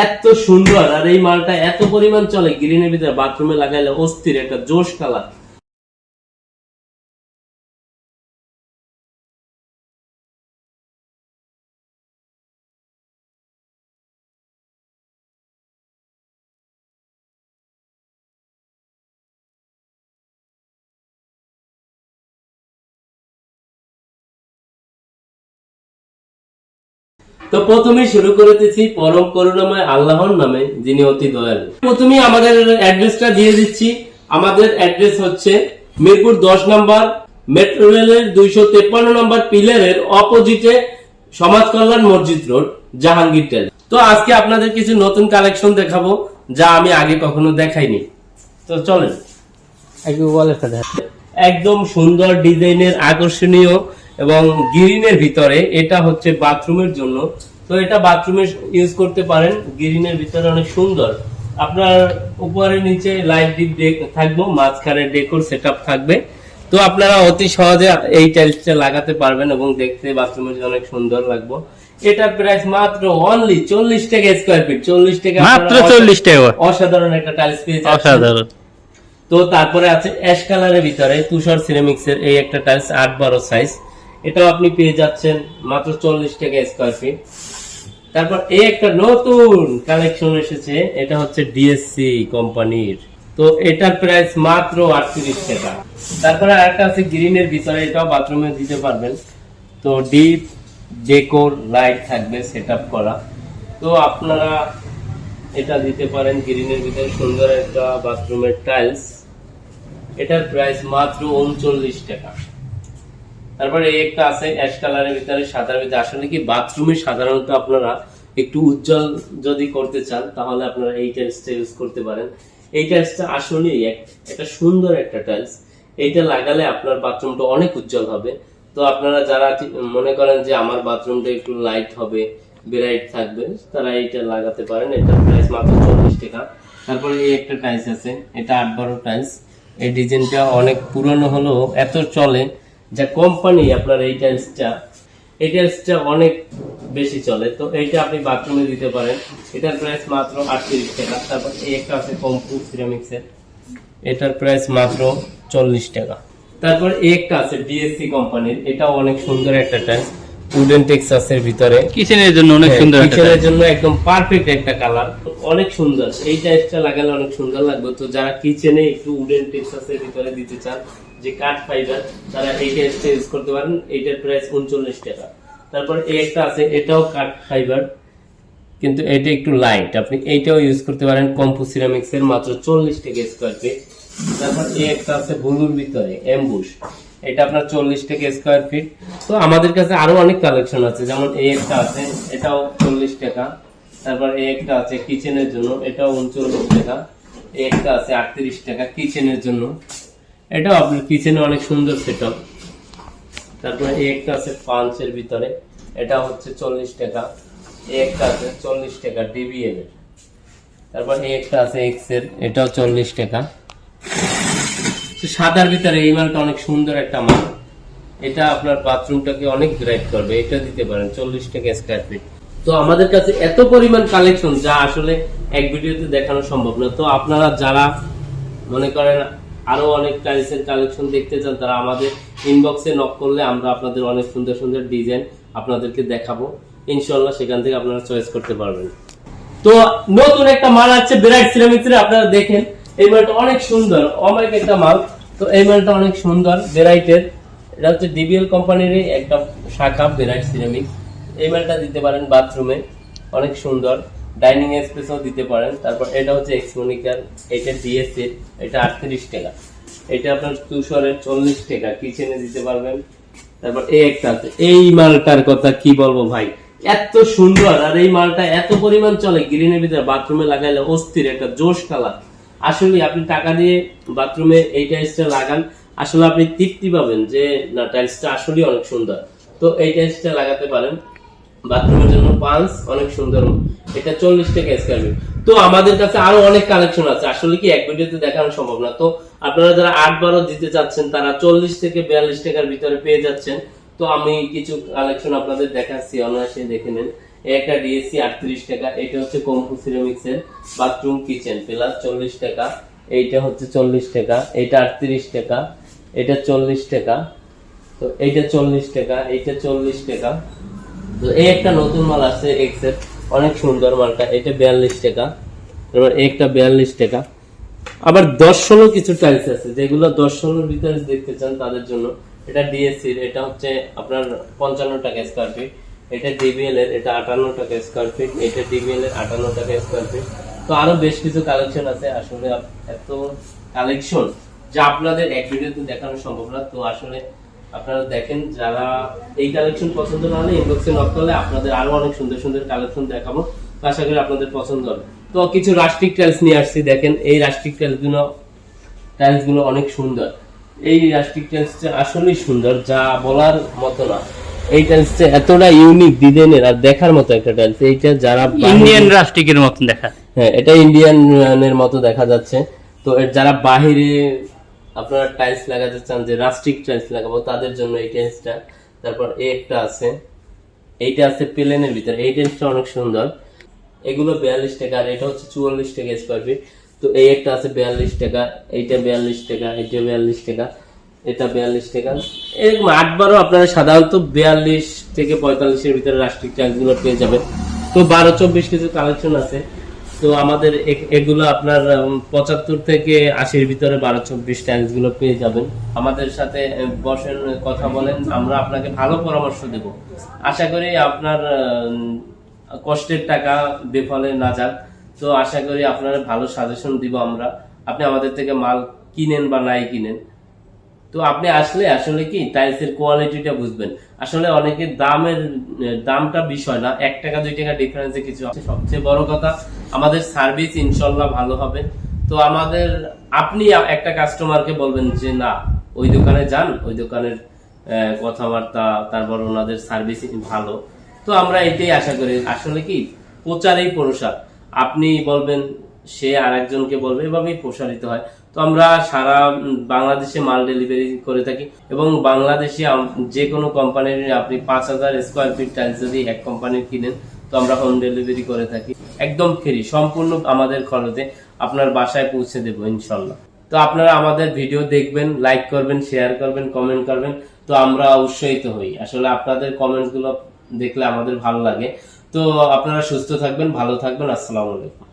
এত সুন্দর, আর এই মালটা এত পরিমাণ চলে গ্রিনের ভিতরে বাথরুমে লাগাইলে অস্থির একটা জোশ কালার। তো প্রথমে শুরু করেছি পরম করুণাময় আল্লাহর নামে, যিনি অতি দয়ালু। প্রথমে আমাদের অ্যাড্রেসটা দিয়ে দিচ্ছি। আমাদের অ্যাড্রেস হচ্ছে মিরপুর 10 নম্বর, মেট্রো রেলের 253 নম্বর পিলারের অপোজিটে সমাজ কল্যাণ মসজিদ রোড, জাহাঙ্গীর টেল। তো আজকে আপনাদের কিছু নতুন কালেকশন দেখাবো যা আমি আগে কখনো দেখাইনি। তো চলেন একদম সুন্দর ডিজাইনের আকর্ষণীয় এবং গ্রিনের ভিতরে, এটা হচ্ছে বাথরুমের জন্য। তো এটা বাথরুমে ইউজ করতে পারেন, গ্রিনের ভিতরে অনেক সুন্দর। আপনার উপরে নিচে লাইট ডিপ থাকবে, মাঝখানে ডেকোর সেটআপ থাকবে। তো আপনারা অতি সহজে এই টাইলসটা লাগাতে পারবেন এবং দেখতে বাথরুমে অনেক সুন্দর লাগবে। এটার প্রাইস মাত্র অনলি 40 টাকা স্কয়ার ফিট। 40 টাকা, মাত্র 40 টাকা। অসাধারণ একটা টাইলস পেয়ে যাচ্ছেন। অসাধারণ। তো তারপরে আছে অ্যাশ কালারের ভিতরে তুষার সিরামিক্স এর এই একটা টাইলস 8-12 সাইজ। এটাও আপনি পেয়ে যাচ্ছেন মাত্র 40 টাকা স্কয়ার ফিট। তারপর এই একটা নতুন কালেকশন এসেছে, এটা হচ্ছে ডিএসসি কোম্পানির। তো এটার প্রাইস মাত্র 38 টাকা। তারপরে আরেকটা আছে গ্রিনের ভিতরে, এটাও বাথরুমে দিতে পারবেন। তো ডিপ ডেকোর লাইট থাকবে সেটআপ করা। তো আপনারা এটা দিতে পারেন গ্রিনের ভিতরে, সুন্দর একটা বাথরুমের টাইলস। এটার প্রাইস মাত্র 39 টাকা। তারপরে এই একটা আছে অ্যাশ কালারের ভিতরে সাদার ভিতরে। আসলে কি বাথরুমে সাধারণত আপনারা একটু উজ্জ্বল যদি করতে চান তাহলে আপনারা এই টাইলসটা ইউজ করতে পারেন। এই টাইলসটা আসলে একটা সুন্দর একটা টাইলস। এইটা লাগালে আপনার বাথরুমটা অনেক উজ্জ্বল হবে। তো আপনারা যারা মনে করেন যে আমার বাথরুমটা একটু লাইট হবে, ব্রাইট থাকবে, তারা এইটা লাগাতে পারেন। এটার প্রাইস মাত্র 40 টাকা। তারপরে এই একটা টাইলস আছে, এটা 8-12 টাইলস। এই ডিজাইনটা অনেক পুরনো হলেও এত চলে যা কোম্পানি আপনার এই টাইলসটা অনেক বেশি চলে। তো এইটা আপনি বাথরুমে দিতে পারেন। এটার প্রাইস মাত্র 38 টাকা। তারপর এই একটা আছে কম্পু সিরামিক্স এর, এটার প্রাইস মাত্র 40 টাকা। তারপর এই একটা আছে ডিএসসি কোম্পানির, এটাও অনেক সুন্দর একটা টাইলস, উডেন টেক্সাসের ভিতরে, কিচেনের জন্য অনেক সুন্দর একটা কিচেনের জন্য একদম পারফেক্ট একটা কালার, অনেক সুন্দর। এই টাইলসটা লাগালে অনেক সুন্দর লাগবে। তো যারা কিচেনে একটু উডেন টেক্সাসের ভিতরে দিতে চান, যে কাঠ ফাইবার, তারা এই টাইলসটা ইউজ করতে পারেন। এইটার প্রাইস 39 টাকা। তারপর এই একটা আছে, এটাও কাঠ ফাইবার কিন্তু এটা একটু লাইট, আপনি এইটাও ইউজ করতে পারেন কম্পু সিরামিক্স এর, মাত্র 40 টাকা স্কয়ার ফিট। তারপর এই একটা আছে ব্লুর ভিতরে এমবুশ, এটা আপনার 40 টাকা স্কয়ার ফিট। তো আমাদের কাছে আরো অনেক কালেকশন আছে, যেমন এই একটা আছে, এটাও 40 টাকা। তারপর এই একটা আছে কিচেনের জন্য, এটাও 39 টাকা। এই একটা আছে 38 টাকা কিচেনের জন্য, এটাও আপনার কিচেনে অনেক সুন্দর সেটআপ। তারপরে এই একটা আছে পাঁচের ভিতরে, এটা হচ্ছে 40 টাকা। এই একটা আছে 40 টাকা ডিবিএল এর। তারপর এই একটা আছে এক্স এর, এটাও 40 টাকা। সাদার ভিতরে এই মালটা অনেক সুন্দর একটা মাল, এটা আপনার বাথরুমটাকে অনেক ব্রাইট করবে। এটা দিতে পারেন 40 টাকা স্কয়ার ফিট। তো আমাদের কাছে এত পরিমাণ কালেকশন যা আসলে এক ভিডিওতে দেখানো সম্ভব না। তো আপনারা যারা মনে করেন আরো অনেক টাইলসের কালেকশন দেখতে চান, তারা আমাদের ইনবক্সে নক করলে আমরা আপনাদের অনেক সুন্দর সুন্দর ডিজাইন আপনাদেরকে দেখাবো ইনশাআল্লাহ। সেখান থেকে আপনারা চয়েস করতে পারবেন। তো নতুন একটা মাল আছে ব্রাইট সিরামিক্স এর, আপনারা দেখেন এই মালটা অনেক সুন্দর, অনেক একটা মাল। তো এই মালটা অনেক সুন্দর ব্রাইটের, এটা হচ্ছে ডিবিএল কোম্পানির একটা শাখা ব্রাইট সিরামিক্স। এই মালটা দিতে পারেন বাথরুমে, অনেক সুন্দর। ডাইনিং স্পেসও দিতে পারেন। তারপর এটা হচ্ছে এক্সমোনিকার, এটা ডিএসসি, এটা 38 টাকা। এটা আপনার তুষারের 40 টাকা, কিচেনে দিতে পারবেন। তারপর এই একটা আছে, এই মালটার কথা কি বলবো ভাই, এত সুন্দর, আর এই মালটা এত পরিমাণ চলে গ্রিনের ভিতরে বাথরুমে লাগাইলে অস্থির একটা জোশ কালার। আসলে আপনি টাকা দিয়ে বাথরুমে এই টাইলসটা লাগান, আসলে আপনি তৃপ্তি পাবেন যে না টাইলসটা আসলে অনেক সুন্দর। তো এই টাইলসটা লাগাতে পারেন বাথরুমের জন্য, পাঁচ অনেক সুন্দর। এটা 40 টাকা স্কয়ার ফিট। তো আমাদের কাছে আরো অনেক কালেকশন আছে, আসলে কি এক ভিডিওতে দেখানো সম্ভব না। তো আপনারা যারা 8-12 দিতে চাচ্ছেন তারা 40 থেকে 42 টাকার ভিতরে পেয়ে যাচ্ছেন। তো আমি কিছু কালেকশন আপনাদের দেখাচ্ছি, অনায়াসে দেখে নেন। এই একটা ডিএসসি 38 টাকা। এটা হচ্ছে কম্পু সিরামিক্স এর বাথরুম কিচেন প্লাস 40 টাকা। এইটা হচ্ছে 40 টাকা, এটা 38 টাকা, এটা 40 টাকা, তো এইটা 40 টাকা, এইটা 40 টাকা। তো এই একটা নতুন মাল আছে এক্স এর, অনেক সুন্দর মালটা, এটা 42 টাকা। তারপর একটা 42 টাকা। আবার 10-16 কিছু টাইলস আছে যেগুলো 10-16 এর ভিতরে দেখতে চান তাদের জন্য। এটা ডিএসসি এর, এটা হচ্ছে আপনার 55 টাকা স্কয়ার ফিট। এটা ডিবিএল এর, এটা 58 টাকা স্কয়ার ফিট। এটা ডিবিএল এর 58 টাকা স্কয়ার ফিট। তো আরো বেশ কিছু কালেকশন আছে। আসলে এত কালেকশন যা আপনাদের এক ভিডিওতে দেখানো সম্ভব না। তো আসলে আপনারা দেখেন, যারা এই কালেকশন পছন্দ না হলে ইনবক্সে নক করলে আপনাদের আরো অনেক সুন্দর সুন্দর কালেকশন দেখাবো। তো আশা করি আপনাদের পছন্দ হবে। তো কিছু রাস্টিক টাইলস নিয়ে আসছি, দেখেন এই রাস্টিক টাইলস গুলো অনেক সুন্দর। এই রাস্টিক টাইলসটা আসলেই সুন্দর, যা বলার মতো না। এই টাইলসটা এতটা ইউনিক ডিজাইনের আর দেখার মতো একটা টাইলস। এইটা যারা ইন্ডিয়ান রাস্টিকের মতন দেখা। হ্যাঁ, এটা ইন্ডিয়ানের মতো দেখা যাচ্ছে। তো যারা বাহিরে আপনারা টাইলস লাগাতে চান, যে রাস্টিক টাইলস লাগাবো, তাদের জন্য এই টাইলসটা। তারপর এই একটা আছে, এইটা আছে প্লেনের ভিতরে, এই টাইলসটা অনেক সুন্দর। এগুলো 42 টাকা, আর এটা হচ্ছে 44 টাকা স্কয়ার ফিট। তো এই একটা আছে 42 টাকা, এইটা 42 টাকা, এটা 42 টাকা, এটা 42 টাকা। এরকম 8-12 আপনারা সাধারণত 42 থেকে 45 এর ভিতরে রাস্টিক টাইলস গুলো পেয়ে যাবেন। তো 12-24 কিছু কালেকশন আছে। তো আমাদের এগুলো আপনার 75 থেকে 80-র ভিতরে 12-24 টাইলস গুলো পেয়ে যাবেন। আমাদের সাথে বসেন, কথা বলেন, আমরা আপনাকে ভালো পরামর্শ দেব। আশা করি আপনার কষ্টের টাকা বেফলে না যাক। তো আশা করি আপনারা ভালো সাজেশন দিব আমরা। আপনি আমাদের থেকে মাল কিনেন বা নাই কিনেন, তো আপনি আসলে আসলে কি টাইলসের কোয়ালিটিটা বুঝবেন। আসলে অনেকে দামটা বিষয় না, 1 টাকা 2 টাকা ডিফারেন্সে কিছু আছে। সবচেয়ে বড় কথা আমাদের সার্ভিস ইনশাল্লাহ ভালো হবে। তো আপনি একটা কাস্টমারকে বলবেন যে না, ওই দোকানে যান, ওই দোকানের কথাবার্তা, তারপর ওনাদের সার্ভিস ভালো। তো আমরা এটাই আশা করি। আসলে কি প্রচারেই প্রসার, আপনি বলবেন, সে আরেকজনকে বলবে, এভাবেই প্রসারিত হয়। তো আমরা সারা বাংলাদেশে মাল ডেলিভারি করে থাকি, এবং বাংলাদেশে যে কোনো কোম্পানির আপনি 5000 স্কয়ার ফিট টাইলস যদি এক কোম্পানির কিনেন, তো আমরা হোম ডেলিভারি করে থাকি, একদম ফ্রি, সম্পূর্ণ আমাদের খরচে আপনার বাসায় পৌঁছে দেবো ইনশাল্লাহ। তো আপনারা আমাদের ভিডিও দেখবেন, লাইক করবেন, শেয়ার করবেন, কমেন্ট করবেন। তো আমরা উৎসাহিত হই। আসলে আপনাদের কমেন্টস গুলো দেখলে আমাদের ভালো লাগে। তো আপনারা সুস্থ থাকবেন, ভালো থাকবেন। আসসালামু আলাইকুম।